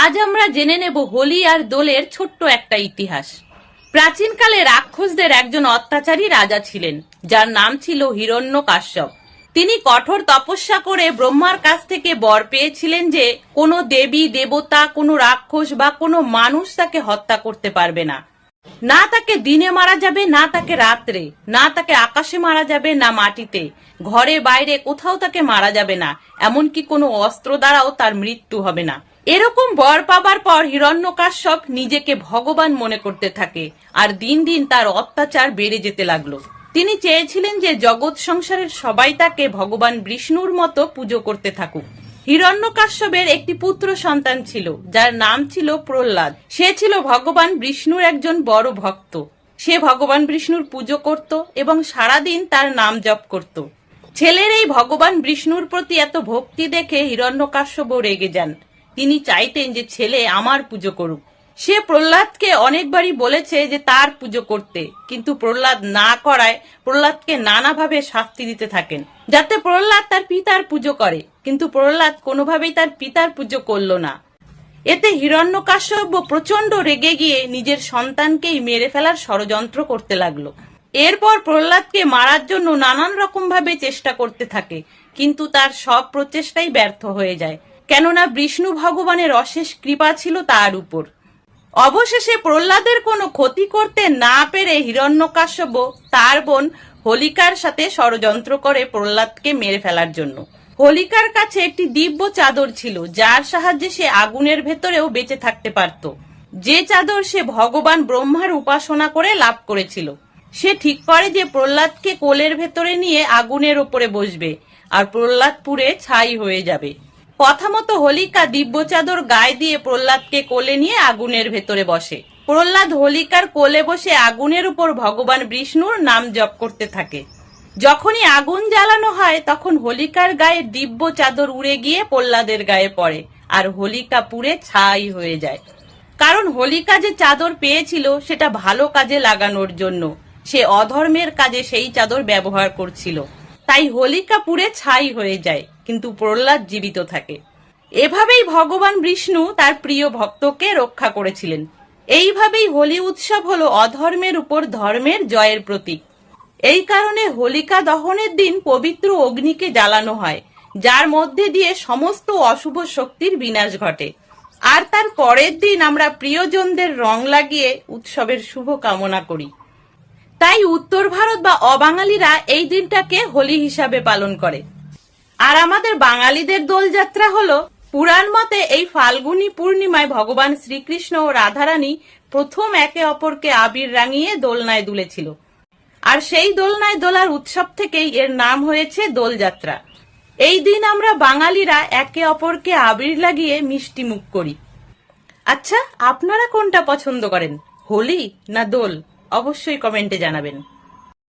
আজ আমরা জেনে নেব হোলি আর দোলের ছোট্ট একটা ইতিহাস। প্রাচীনকালে রাক্ষসদের একজন অত্যাচারী রাজা ছিলেন, যার নাম ছিল হিরণ্যকাশ্যপ। তিনি কঠোর তপস্যা করে ব্রহ্মার কাছ থেকে বর পেয়েছিলেন যে কোনো দেবী দেবতা, কোনো রাক্ষস বা কোনো মানুষ তাকে হত্যা করতে পারবে না। না তাকে দিনে মারা যাবে, না তাকে রাত্রে, না তাকে আকাশে মারা যাবে, না মাটিতে, ঘরে বাইরে কোথাও তাকে মারা যাবে না, এমনকি কোনো অস্ত্র দ্বারাও তার মৃত্যু হবে না। এরকম বর পাবার পর হিরণ্যকাশ্যপ নিজেকে ভগবান মনে করতে থাকে, আর দিন দিন তার অত্যাচার বেড়ে যেতে লাগলো। তিনি চেয়েছিলেন যে জগৎ সংসারের সবাই তাকে ভগবান বিষ্ণুর মতো পুজো করতে থাকুক। হিরণ্যকাশ্যপের একটি পুত্র সন্তান ছিল, যার নাম ছিল প্রহ্লাদ। সে ছিল ভগবান বিষ্ণুর একজন বড় ভক্ত। সে ভগবান বিষ্ণুর পুজো করত এবং সারাদিন তার নাম জপ করত। ছেলের এই ভগবান বিষ্ণুর প্রতি এত ভক্তি দেখে হিরণ্যকাশ্যপ রেগে যান। তিনি চাইতেন যে ছেলে আমার পুজো করুক। সে প্রহ্লাদকে অনেকবারই বলেছে যে তার পুজো করতে, কিন্তু প্রহ্লাদ না করায় প্রহ্লাদকে নানাভাবে শাস্তি দিতে থাকেন, যাতে প্রহ্লাদ তার পিতার পুজো করে। কিন্তু প্রহ্লাদ কোনোভাবেই তার পিতার পুজো করল না। এতে হিরণ্যকাশ্যপ প্রচন্ড রেগে গিয়ে নিজের সন্তানকেই মেরে ফেলার ষড়যন্ত্র করতে লাগলো। এরপর প্রহ্লাদকে মারার জন্য নানান রকম ভাবে চেষ্টা করতে থাকে, কিন্তু তার সব প্রচেষ্টাই ব্যর্থ হয়ে যায়, কেননা বিষ্ণু ভগবানের অশেষ কৃপা ছিল তার উপর। অবশেষে প্রহ্লাদের কোনো ক্ষতি করতে না পেরে হিরণ্যকাশ্যপ তার বোন হোলিকার সাথে ষড়যন্ত্র করে প্রহ্লাদকে মেরে ফেলার জন্য। হোলিকার কাছে একটি দিব্য চাদর ছিল, যার সাহায্যে সে আগুনের ভেতরেও বেঁচে থাকতে পারত, যে চাদর সে ভগবান ব্রহ্মার উপাসনা করে লাভ করেছিল। সে ঠিক করে যে প্রহ্লাদকে কোলের ভেতরে নিয়ে আগুনের ওপরে বসবে, আর প্রহ্লাদ পুড়ে ছাই হয়ে যাবে। কথা মতো হোলিকা দিব্য চাদর গায়ে দিয়ে প্রহ্লাদকে কোলে নিয়ে আগুনের ভেতরে বসে। প্রহ্লাদ হোলিকার কোলে বসে আগুনের উপর ভগবান বিষ্ণুর নাম জপ করতে থাকে। যখনই আগুন জ্বালানো হয়, তখন হোলিকার গায়ে দিব্য চাদর উড়ে গিয়ে প্রহ্লাদের গায়ে পড়ে, আর হোলিকা পুড়ে ছাই হয়ে যায়। কারণ হোলিকা যে চাদর পেয়েছিল সেটা ভালো কাজে লাগানোর জন্য, সে অধর্মের কাজে সেই চাদর ব্যবহার করছিল, তাই হোলিকা পুড়ে ছাই হয়ে যায়, কিন্তু প্রহ্লাদ জীবিত থাকে। এভাবেই ভগবান বিষ্ণু তার প্রিয় ভক্তকে রক্ষা করেছিলেন। এইভাবেই হোলি উৎসব হলো অধর্মের উপর ধর্মের জয়ের প্রতীক। এই কারণে হোলিকা দহনের দিন পবিত্র অগ্নিকে জ্বালানো হয়, যার মধ্যে দিয়ে সমস্ত অশুভ শক্তির বিনাশ ঘটে। আর তার পরের দিন আমরা প্রিয়জনদের রং লাগিয়ে উৎসবের শুভ কামনা করি। তাই উত্তর ভারত বা অবাঙালিরা এই দিনটাকে হোলি হিসাবে পালন করে। আর আমাদের বাঙালিদের দোলযাত্রা হলো, পুরাণ মতে এই ফাল্গুনী পূর্ণিমায় ভগবান শ্রীকৃষ্ণ ও রাধারানী প্রথম একে অপরকে আবির রাঙিয়ে দোলনায় দুলেছিল। আর সেই দোলনায় দোলার উৎসব থেকেই এর নাম হয়েছে দোলযাত্রা। এই দিন আমরা বাঙালিরা একে অপরকে আবির লাগিয়ে মিষ্টি মুখ করি। আচ্ছা, আপনারা কোনটা পছন্দ করেন, হোলি না দোল? অবশ্যই কমেন্টে জানাবেন।